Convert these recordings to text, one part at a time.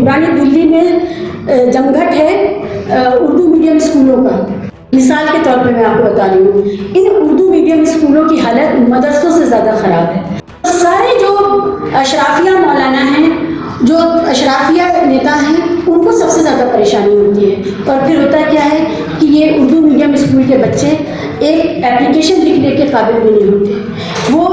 पुरानी दिल्ली में जमघट है उर्दू मीडियम स्कूलों का। मिसाल के तौर पे मैं आपको बता रही हूँ, इन उर्दू मीडियम स्कूलों की हालत मदरसों से ज़्यादा ख़राब है। सारे जो अशराफिया मौलाना हैं, जो अशराफिया नेता हैं, उनको सबसे ज़्यादा परेशानी होती है। और फिर होता क्या है कि ये उर्दू मीडियम स्कूल के बच्चे एक एप्लीकेशन लिखने के काबिल भी नहीं होते। वो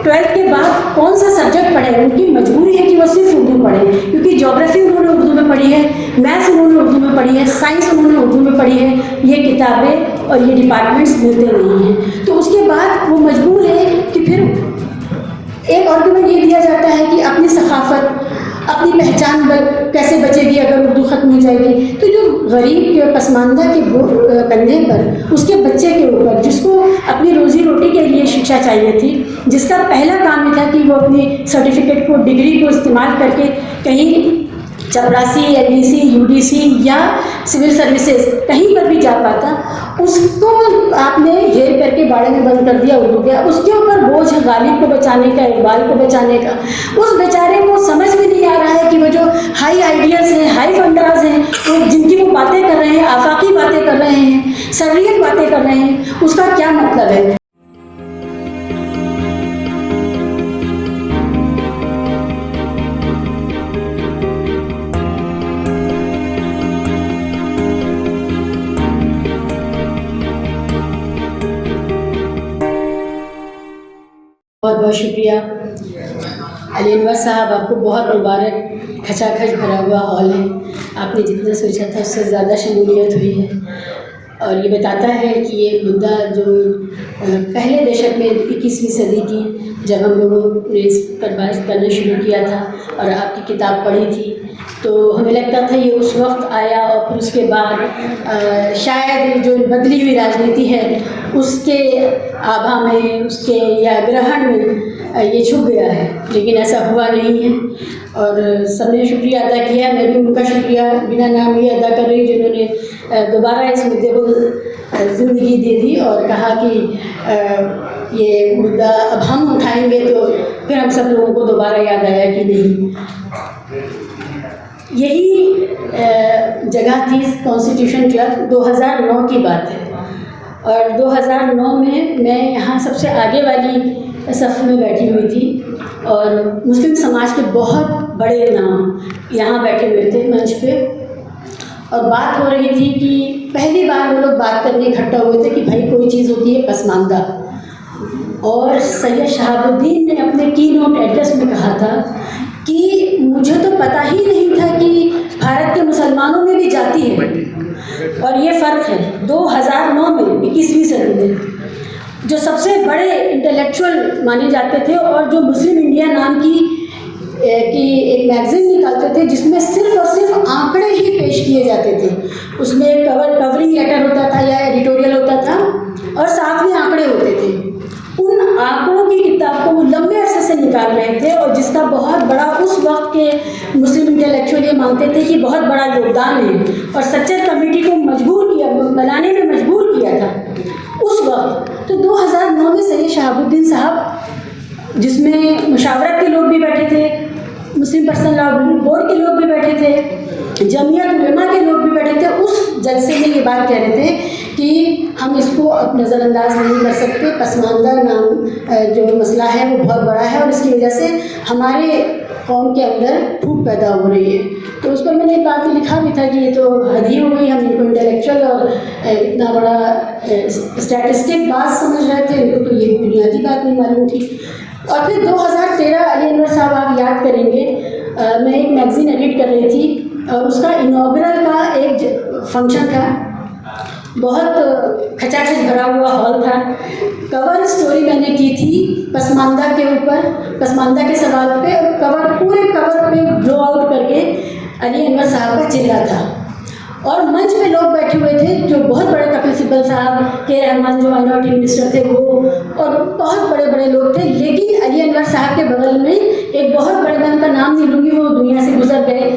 12th के बाद कौन सा सब्जेक्ट पढ़े, उनकी मजबूरी है कि वो सिर्फ उर्दू पढ़ें, क्योंकि ज्योग्राफी उन्होंने उर्दू में पढ़ी है, मैथ्स उन्होंने उर्दू में पढ़ी है, साइंस उन्होंने उर्दू में पढ़ी है। ये किताबें और ये डिपार्टमेंट्स मिलते नहीं हैं, तो उसके बाद वो मजबूर है कि फिर एक आर्गुमेंट ये दिया जाता है कि अपनी सकाफत, अपनी पहचान कैसे बचेगी अगर उर्दू ख़त्म हो जाएगी। तो जो गरीब के पसमानदा के कंधे पर, उसके बच्चे के ऊपर, जिसको अपनी रोज़ी रोटी के लिए शिक्षा चाहिए थी, जिसका पहला काम ये था कि वो अपनी सर्टिफिकेट को, डिग्री को इस्तेमाल करके कहीं चपरासी, एलडीसी, यूडीसी या सिविल सर्विसेज कहीं पर भी जा पाता, उसको आपने घेर करके बाड़े में बंद कर दिया उर्दू के। उसके ऊपर बोझ है गालिब को बचाने का, इकबाल को बचाने का। उस बेचारे को समझ में नहीं आ रहा है कि वो जो हाई आइडियाज़ हैं, हाई फंडाज हैं, वो जिनकी वो बातें कर रहे हैं, आफाकी बातें कर रहे हैं, सर्रियत बातें कर रहे हैं, उसका क्या मतलब है। बहुत बहुत शुक्रिया अली अनवर साहब, आपको बहुत मुबारक। खचाखच भरा हुआ हॉल है, आपने जितना सोचा था उससे ज़्यादा शमूलियत हुई है। और ये बताता है कि ये मुद्दा जो पहले दशक में 21वीं सदी की, जब हम लोगों ने इस पर बात करना शुरू किया था और आपकी किताब पढ़ी थी, तो हमें लगता था ये उस वक्त आया और फिर उसके बाद शायद जो बदली हुई राजनीति है उसके आभा में, उसके या ग्रहण में ये छुप गया है, लेकिन ऐसा हुआ नहीं है। और सबने शुक्रिया अदा किया, मैं भी उनका शुक्रिया बिना नाम लिए अदा कर रही, जिन्होंने दोबारा इस मुद्दे को ज़िंदगी दे दी और कहा कि ये मुद्दा अब हम उठाएंगे तो फिर हम सब लोगों को दोबारा याद आया कि नहीं। यही जगह थी कॉन्स्टिट्यूशन क्लब, 2009 की बात है। और 2009 में मैं यहाँ सबसे आगे वाली सफ़ में बैठी हुई थी और मुस्लिम समाज के बहुत बड़े नाम यहाँ बैठे हुए थे मंच पे, और बात हो रही थी कि पहली बार वो लोग बात करने इकट्ठा हुए थे कि भाई कोई चीज़ होती है पसमानदा। और सैयद शहाबुद्दीन ने अपने की नोट एड्रेस में कहा था कि मुझे तो पता ही नहीं था कि भारत के मुसलमानों में भी जाति है, और ये फ़र्क है 2009 में, 21वीं सदी में, जो सबसे बड़े इंटेलेक्चुअल माने जाते थे और जो मुस्लिम इंडिया नाम की एक मैगज़ीन निकालते थे जिसमें सिर्फ और सिर्फ आंकड़े ही पेश किए जाते थे। उसमें कवरिंग लेटर होता था या एडिटोरियल होता था और साथ में आंकड़े होते थे। उन आंकड़ों की किताब को वो लंबे अरसे से निकाल रहे थे और जिसका बहुत बड़ा उस वक्त के मुस्लिम इंटेलेक्चुअल ये मानते थे कि बहुत बड़ा योगदान है, और सच्चर कमेटी को मजबूर किया, बनाने में मजबूर किया था उस वक्त। तो 2009 में सैयद शहाबुद्दीन साहब, जिसमें मुशावरत के लोग भी बैठे थे, मुस्लिम पर्सनल लॉ बोर्ड के लोग भी बैठे थे, जमीयत उलमा के लोग भी बैठे थे, उस जलसे में ये बात कह रहे थे कि हम इसको अब नज़रअंदाज नहीं कर सकते। पसमानदा नाम जो मसला है वो बहुत बड़ा है और इसकी वजह से हमारे कौम के अंदर फूट पैदा हो रही है। तो उस पर मैंने एक बात लिखा भी था कि ये तो हद ही हो गई, हम इनको इंटेलेक्चुअल और इतना बड़ा स्टैटिस्टिक बात समझ रहे थे, इनको तो ये बुनियादी बात नहीं मालूम थी। और फिर 2013 अली अनवर साहब, आप याद करेंगे, मैं एक मैगज़ीन एडिट कर रही थी और उसका इनॉग्रल का एक फंक्शन था। बहुत खचाखच भरा हुआ हॉल था। कवर स्टोरी मैंने की थी पसमानदा के ऊपर, पसमानदा के सवाल पे, और कवर पूरे कवर पे ब्लो आउट करके अली अनवर साहब का चेहरा था। और मंच में लोग बैठे हुए थे जो बहुत बड़े, कपिल सिब्बल साहब, के रहमान जो माइनॉरिटी मिनिस्टर थे वो, और बहुत बड़े बड़े लोग थे। लेकिन अली अनवर साहब के बगल में एक बहुत बड़े, मैं उनका नाम नहीं लूँगी, वो दुनिया से गुजर गए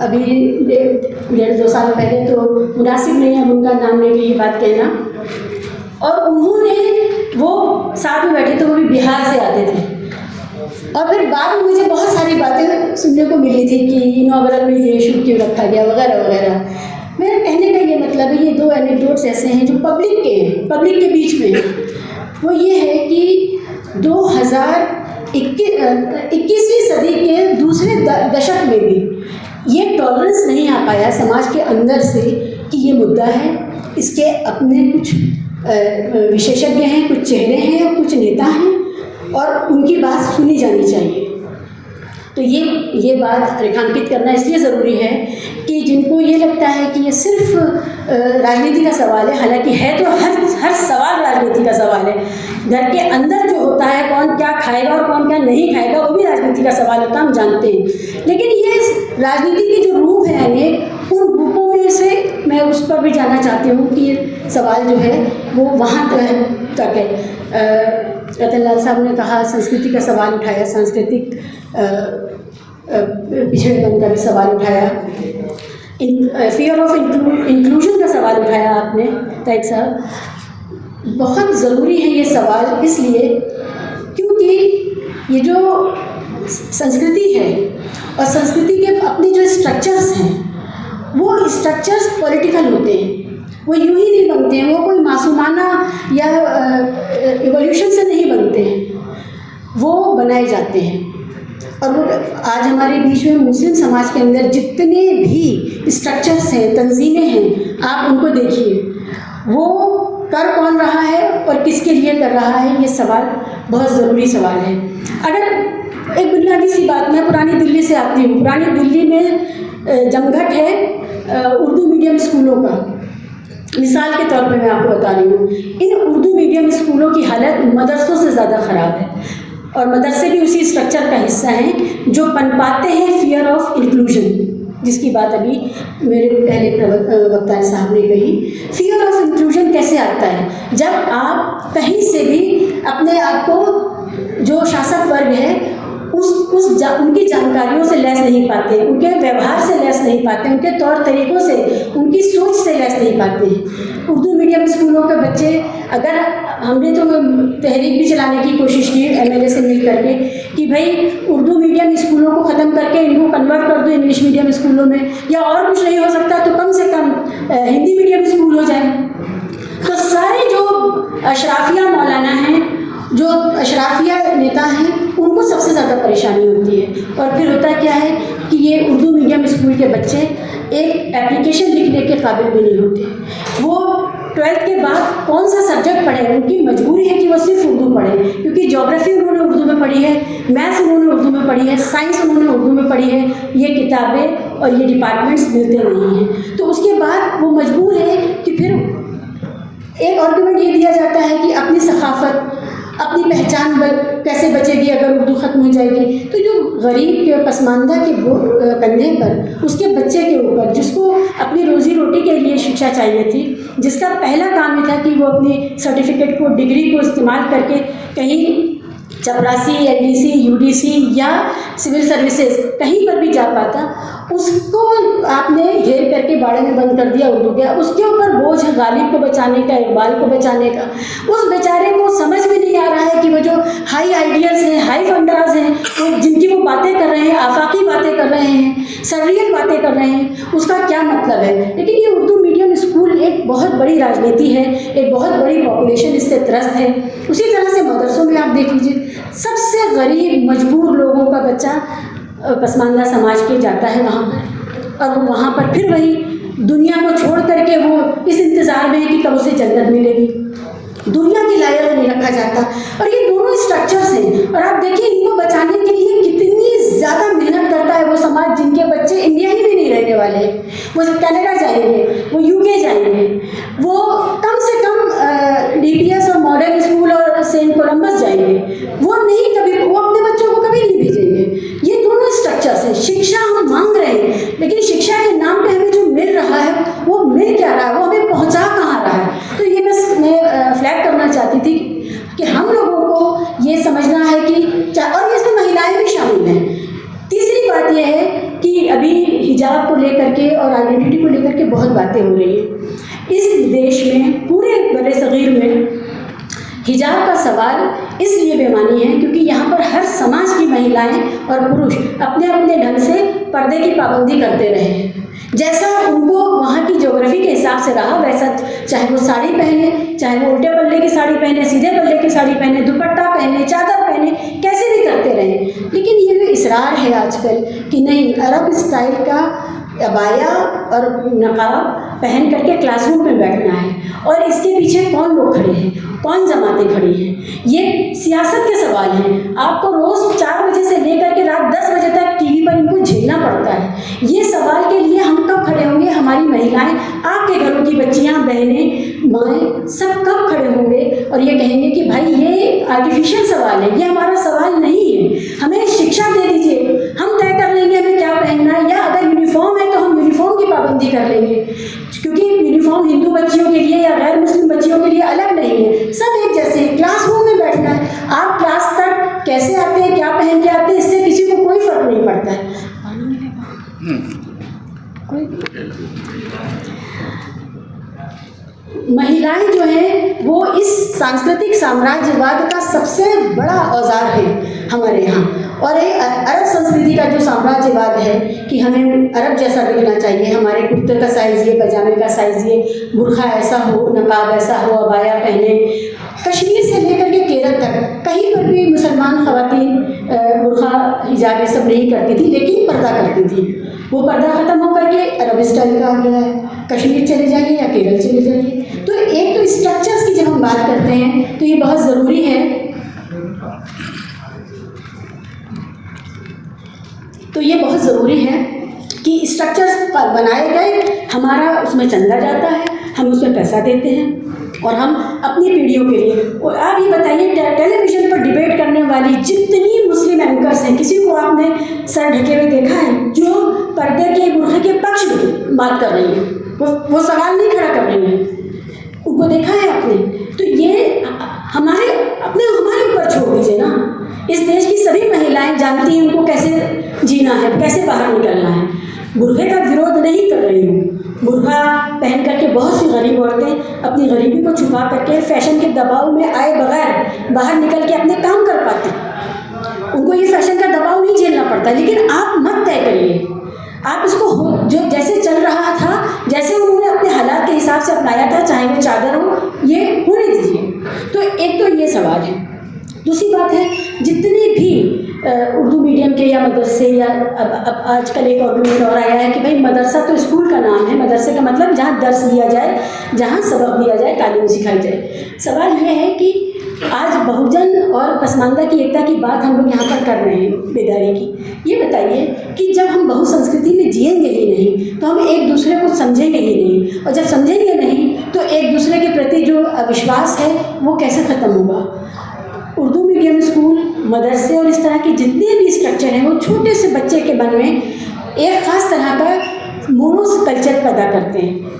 अभी 1.5-2 साल पहले, तो मुनासिब नहीं है उनका नाम लेके ये बात कहना। और उन्होंने, वो साथ में बैठे थे, वो भी बिहार से आते थे, और फिर बाद में मुझे बहुत सारी बातें सुनने को मिली थी कि इनॉग्रल में ये इशू क्यों रखा गया वगैरह वगैरह। मेरे कहने का ये मतलब है, ये 2 एनेक्डोट्स ऐसे हैं जो पब्लिक के हैं, पब्लिक के बीच में हैं। वो ये है कि 2021वीं सदी के दूसरे दशक में भी ये टॉलरेंस नहीं आ पाया समाज के अंदर से कि ये मुद्दा है, इसके अपने कुछ विशेषज्ञ हैं, कुछ चेहरे हैं और कुछ नेता हैं और उनकी बात सुनी जानी चाहिए। तो ये बात रेखांकित करना इसलिए ज़रूरी है कि जिनको ये लगता है कि ये सिर्फ राजनीति का सवाल है, हालांकि है तो हर सवाल राजनीति का सवाल है। घर के अंदर जो होता है, कौन क्या खाएगा और कौन क्या नहीं खाएगा, वो भी राजनीति का सवाल होता है, हम जानते हैं। लेकिन ये राजनीति के जो रूप हैं अनेक, उन रूपों में से मैं उस पर भी जाना चाहती हूँ कि ये सवाल जो है वो वहाँ तक है। रतनलाल साहब ने कहा संस्कृति का सवाल उठाया, सांस्कृतिक पिछड़ेपन का भी सवाल उठाया, फियर ऑफ इंक्लूजन का सवाल उठाया आपने ताइक साहब। बहुत ज़रूरी है ये सवाल इसलिए क्योंकि ये जो संस्कृति है और संस्कृति के अपने जो स्ट्रक्चर्स हैं, वो स्ट्रक्चर्स पॉलिटिकल होते हैं, वो यूं ही नहीं बनते हैं, वो कोई मासूमाना या इवोल्यूशन से नहीं बनते हैं, वो बनाए जाते हैं। और वो आज हमारे बीच में मुस्लिम समाज के अंदर जितने भी स्ट्रक्चर्स हैं, तंजीमें हैं, आप उनको देखिए, वो कर कौन रहा है और किसके लिए कर रहा है, ये सवाल बहुत ज़रूरी सवाल है। अगर एक बुनियादी सी बात, मैं पुरानी दिल्ली से आती हूँ, पुरानी दिल्ली में जमघट है उर्दू मीडियम स्कूलों का। मिसाल के तौर पे मैं आपको बता रही हूँ, इन उर्दू मीडियम स्कूलों की हालत मदरसों से ज़्यादा ख़राब है और मदरसे भी उसी स्ट्रक्चर का हिस्सा हैं जो पनपाते हैं फियर ऑफ इंक्लूजन, जिसकी बात अभी मेरे पहले वक्ता साहब ने कही। फियर ऑफ इंक्लूजन कैसे आता है? जब आप कहीं से भी अपने आप को जो शासक वर्ग है उनकी जानकारियों से लैस नहीं पाते, उनके व्यवहार से लैस नहीं पाते, उनके तौर तरीक़ों से, उनकी सोच से लैस नहीं पाते हैं। उर्दू मीडियम स्कूलों के बच्चे, अगर हमने तो तहरीक भी चलाने की कोशिश की MLA से मिल करके कि भाई उर्दू मीडियम स्कूलों को ख़त्म करके इनको कन्वर्ट कर दो इंग्लिश मीडियम स्कूलों में, या और कुछ नहीं हो सकता तो कम से कम हिंदी मीडियम स्कूल हो जाए। तो सारे जो अशराफिया मौलाना हैं, जो अशराफिया नेता हैं, उनको सबसे ज़्यादा परेशानी होती है। और फिर होता क्या है कि ये उर्दू मीडियम स्कूल के बच्चे एक एप्लीकेशन लिखने के काबिल भी नहीं होते। वो 12th के बाद कौन सा सब्जेक्ट पढ़े, उनकी मजबूरी है कि वो सिर्फ उर्दू पढ़े, क्योंकि ज्योग्राफी उन्होंने उर्दू में पढ़ी है, मैथ्स उन्होंने उर्दू में पढ़ी है, साइंस उन्होंने उर्दू में पढ़ी है। ये किताबें और ये डिपार्टमेंट्स मिलते नहीं हैं, तो उसके बाद वो मजबूर है कि फिर एक आर्गूमेंट ये दिया जाता है कि अपनी सकाफत, अपनी पहचान कैसे बचेगी अगर उर्दू ख़त्म हो जाएगी। तो जो गरीब के पसमानदा के कंधे पर, उसके बच्चे के ऊपर, जिसको अपनी रोज़ी रोटी के लिए शिक्षा चाहिए थी, जिसका पहला काम ये था कि वो अपनी सर्टिफिकेट को, डिग्री को इस्तेमाल करके कहीं चपरासी, LDC, UDC या सिविल सर्विसेज कहीं पर भी जा पाता, उसको आपने घेर करके बाड़े में बंद कर दिया उर्दू के। उसके ऊपर बोझ है गालिब को बचाने का, इकबाल को बचाने का। उस बेचारे को समझ में नहीं आ रहा है कि वो जो हाई आइडियल्स हैं, हाई फंडास हैं, तो जिनकी वो बातें कर रहे हैं, आफाकी बातें कर रहे हैं, सररियल बातें कर रहे हैं, उसका क्या मतलब है। लेकिन ये उर्दू मीडियम स्कूल एक बहुत बड़ी राजनीति है, एक बहुत बड़ी पॉपुलेशन इससे त्रस्त है। उसी तरह से मदरसों में आप देख लीजिए, सबसे गरीब मजबूर लोगों का बच्चा पसमानदा समाज के जाता है वहाँ पर, और वहाँ पर फिर वही दुनिया को छोड़ करके वो इस इंतज़ार में है कि कब उसे जन्नत मिलेगी, दुनिया की लायक नहीं रखा जाता। और ये दोनों स्ट्रक्चर्स हैं, और आप देखिए इनको बचाने के लिए कितनी ज़्यादा मेहनत करता है वो समाज, जिनके बच्चे इंडिया ही में नहीं रहने वाले हैं, वो कनाडा जाएंगे, वो UK जाएंगे, वो कम से कम DPS और मॉडर्न स्कूल और सेंट कोलम्बस जाएंगे, वो नहीं कभी, वो अपने बच्चों को कभी नहीं भेजेंगे। ये दोनों स्ट्रक्चर्स हैं। शिक्षा हम मांग रहे हैं, लेकिन शिक्षा के नाम पे हमें जो मिल रहा है वो मिल क्या रहा है, वो हमें पहुंचा कहाँ रहा है। तो ये बस मैं फ्लैग करना चाहती थी कि हम लोगों को ये समझना है कि, और इसमें महिलाएं भी शामिल हैं। तीसरी बात यह है कि अभी हिजाब को लेकर के और आइडेंटिटी को लेकर के बहुत बातें हो रही हैं इस देश में, पूरे बड़े सगीर में। हिजाब का सवाल इसलिए बेमानी है क्योंकि यहाँ पर हर समाज की महिलाएं और पुरुष अपने अपने ढंग से पर्दे की पाबंदी करते रहे, जैसा उनको वहाँ की ज्योग्राफी के हिसाब से रहा वैसा, चाहे वो साड़ी पहने, चाहे वो उल्टे पल्ले की साड़ी पहने, सीधे पल्ले की साड़ी पहने, दुपट्टा पहने, चादर पहने, कैसे भी करते रहे। लेकिन ये भी इसरार है आजकल कि नहीं, अरब स्टाइल का अबाया और नकाब पहन करके क्लासरूम में बैठना है, और इसके पीछे कौन लोग खड़े हैं, कौन जमातें खड़ी हैं, ये सियासत के सवाल हैं। आपको रोज़ 4 बजे से लेकर के रात 10 बजे तक टीवी पर इनको झेलना पड़ता है। ये सवाल के लिए हम कब खड़े होंगे, हमारी महिलाएं, आपके घरों की बच्चियां, बहनें, माएँ सब कब खड़े होंगे और ये कहेंगे कि भाई ये आर्टिफिशियल सवाल है, ये हमारा सवाल नहीं है, हमें शिक्षा दे दीजिए, हम तय कर लेंगे हमें क्या पहनना है, या अगर यूनिफॉर्म है तो हम यूनिफॉर्म की पाबंदी कर लेंगे, क्योंकि यूनिफॉर्म हिंदू बच्चियों के लिए या गैर मुस्लिम बच्चियों के लिए अलग नहीं है, सब एक जैसे हैं। क्लासरूम में बैठना है, आप क्लास तक कैसे आते हैं, क्या पहन के आते हैं, इससे किसी को कोई फर्क नहीं पड़ता है। महिलाएं जो हैं वो इस सांस्कृतिक साम्राज्यवाद का सबसे बड़ा औजार है हमारे यहाँ, और ये अरब संस्कृति का जो साम्राज्यवाद है कि हमें अरब जैसा दिखना चाहिए, हमारे कुर्ते का साइज़ ये, पजामे का साइज़ ये, बुर्खा ऐसा हो, नकाब ऐसा हो, अबाया पहने। कश्मीर से लेकर के केरल तक कहीं पर भी मुसलमान ख़वातीन बुर्खा हिजाब ये सब नहीं करती थी, लेकिन पर्दा करती थी। वो पर्दा ख़त्म होकर के अरब स्टाइल का आ गया है। कश्मीर चले जाइए या केरल चले जाइए, तो एक तो स्ट्रक्चर्स की जब हम बात करते हैं तो ये बहुत ज़रूरी है, कि स्ट्रक्चर्स बनाए गए, हमारा उसमें चंदा जाता है, हम उसमें पैसा देते हैं और हम अपनी पीढ़ियों के लिए। और आप ये बताइए, टेलीविज़न पर डिबेट करने वाली जितनी मुस्लिम एंकर्स हैं, किसी को आपने सर ढके हुए देखा है जो पर्दे के, बुर्खे के पक्ष में बात कर रही है? वो सवाल नहीं खड़ा कर रही है, उनको देखा है आपने? तो ये हमारे ऊपर छोड़ दीजिए ना। इस देश की सभी महिलाएं जानती हैं उनको कैसे जीना है, कैसे बाहर निकलना है। बुर्खे का विरोध नहीं कर रही हूँ, बुर्खा पहन करके बहुत सी गरीब औरतें अपनी गरीबी को छुपा करके फैशन के दबाव में आए बगैर बाहर निकल के अपने काम कर पाती, उनको ये फैशन का दबाव नहीं झेलना पड़ता। लेकिन आप मत तय करिए, आप इसको जो जैसे चल रहा था, जैसे उन्होंने अपने हालात के हिसाब से अपनाया था, चाहे वो चादर हो, ये होने दीजिए। तो एक तो ये सवाल है। दूसरी बात है, जितने भी उर्दू मीडियम के या मदरसे, या अब आजकल एक आर्गुमेंट और आया है कि भाई मदरसा तो स्कूल का नाम है, मदरसे का मतलब जहाँ दर्स दिया जाए, जहाँ सबक दिया जाए, तालीम सिखाई जाए। सवाल ये है कि आज बहुजन और पसमानदा की एकता की बात हम लोग यहाँ पर कर रहे हैं, बेदारी की। ये बताइए कि जब हम बहुसंस्कृति में जिएंगे ही नहीं तो हम एक दूसरे को समझेंगे ही नहीं, और जब समझेंगे नहीं तो एक दूसरे के प्रति जो विश्वास है वो कैसे ख़त्म होगा। उर्दू मीडियम स्कूल, मदरसे और इस तरह के जितने भी स्ट्रक्चर हैं वो छोटे से बच्चे के मन में एक ख़ास तरह का मोनो कल्चर पैदा करते हैं,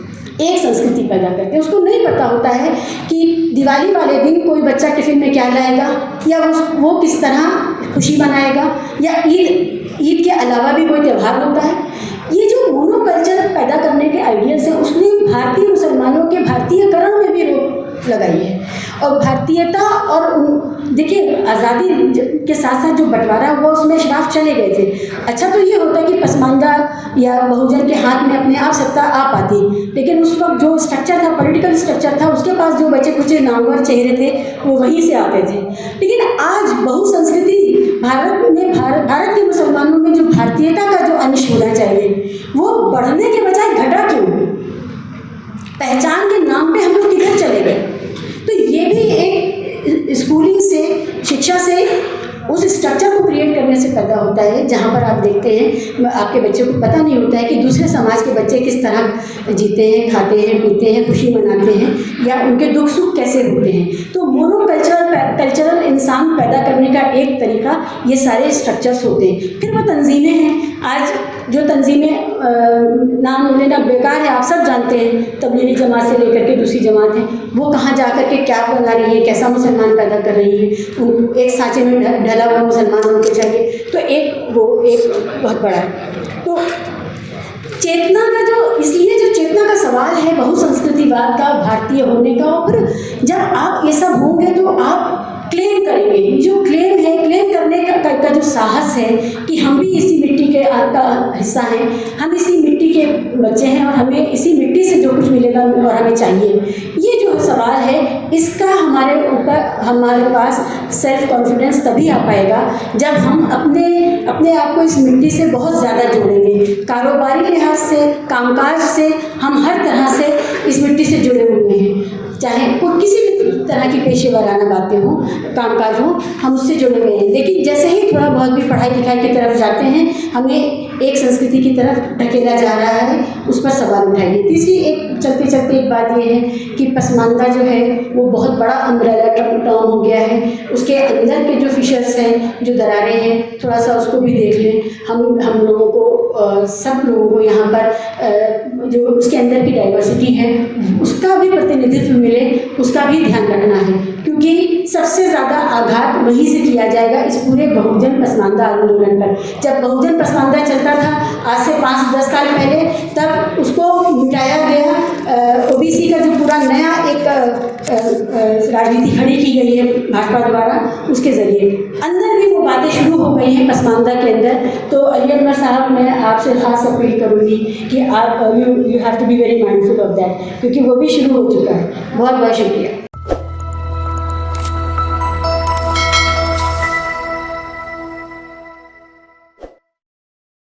एक संस्कृति पैदा करते हैं। उसको नहीं पता होता है कि दिवाली वाले दिन कोई बच्चा टिफ़िन में क्या लाएगा, या वो किस तरह खुशी मनाएगा, या ईद के अलावा भी कोई त्यौहार होता है। ये जो मोनो कल्चर पैदा करने के आइडियल्स हैं, उसने भारतीय मुसलमानों के भारतीयकरण में भी रोक लगाई है। और भारतीयता और देखिए, आज़ादी के साथ साथ जो बंटवारा हुआ उसमें शराफ चले गए थे। अच्छा तो ये होता कि पसमानदा या बहुजन के हाथ में अपने आप सत्ता आ पाती, लेकिन उस वक्त जो स्ट्रक्चर था, पॉलिटिकल स्ट्रक्चर था, उसके पास जो बचे कुछ नामवर चेहरे थे वो वहीं से आते थे। लेकिन आज बहुसंस्कृति भारत के मुसलमानों में जो भारतीयता का जो अंश होना चाहिए वो बढ़ने के बजाय घटा क्यों? पहचान के नाम पे हम लोग किधर चले गए? तो ये भी एक स्कूलिंग से, शिक्षा से, उस स्ट्रक्चर को क्रिएट करने से पैदा होता है जहाँ पर आप देखते हैं आपके बच्चों को पता नहीं होता है कि दूसरे समाज के बच्चे किस तरह जीते हैं, खाते हैं, पीते हैं, खुशी मनाते हैं, या उनके दुख सुख कैसे होते हैं। तो मोनो कल्चरल इंसान पैदा करने का एक तरीका ये सारे स्ट्रक्चर्स होते हैं। फिर वो तंजीमें हैं, आज जो तंजीमें नाम लेना बेकार है, आप सब जानते हैं, तबलीगी जमात से लेकर के दूसरी जमात है, वो कहाँ जा कर के क्या बना रही है, कैसा मुसलमान पैदा कर रही है, उनको एक सांचे में ढला हुआ मुसलमान होना चाहिए। तो एक बहुत बड़ा है। तो चेतना का जो, इसलिए जो चेतना का सवाल है बहुसंस्कृतिवाद का, भारतीय होने का, और फिर जब आप ये सब होंगे तो आप क्लेम करेंगे। जो क्लेम है, क्लेम करने का जो साहस है कि हम भी इसी मिट्टी के का हिस्सा हैं, हम इसी मिट्टी के बच्चे हैं और हमें इसी मिट्टी से जो कुछ मिलेगा और हमें चाहिए, ये जो सवाल है इसका हमारे पास सेल्फ कॉन्फिडेंस तभी आ पाएगा जब हम अपने आप को इस मिट्टी से बहुत ज़्यादा जोड़ेंगे। कारोबारी लिहाज से, कामकाज से, हम हर तरह से इस मिट्टी से जुड़े हुए हैं, चाहे कोई किसी भी तरह की पेशेवराना बातें हों, कामकाज हो, हम उससे जुड़े हुए हैं। लेकिन जैसे ही थोड़ा बहुत भी पढ़ाई लिखाई की तरफ जाते हैं, हमें एक संस्कृति की तरफ ढकेला जा रहा है, उस पर सवाल उठाइए। तीसरी एक चलते चलते एक बात ये है कि पसमानदा जो है वो बहुत बड़ा अम्ब्रेला टर्म हो गया है। उसके अंदर के जो फिशर्स हैं, जो दरारें हैं, थोड़ा सा उसको भी देख लें। हम लोगों को सब लोगों को यहाँ पर जो उसके अंदर की डाइवर्सिटी है उसका भी प्रतिनिधित्व मिले, उसका भी ध्यान रखना है, क्योंकि सबसे ज़्यादा आघात वहीं से किया जाएगा इस पूरे बहुजन पसमानदा आंदोलन पर। जब बहुजन पसमानदा चलता था आज से 5-10 साल पहले, तब उसको मिटाया गया। ओबीसी का जो पूरा नया एक राजनीति खड़ी की गई है भाजपा द्वारा, उसके ज़रिए अंदर भी वो बातें शुरू हो गई हैं पसमानदा के अंदर। तो अली अनवर साहब, मैं आपसे खास अपील करूँगी कि आप you have to be very mindful of that, क्योंकि वो भी शुरू हो चुका है। बहुत बहुत शुक्रिया।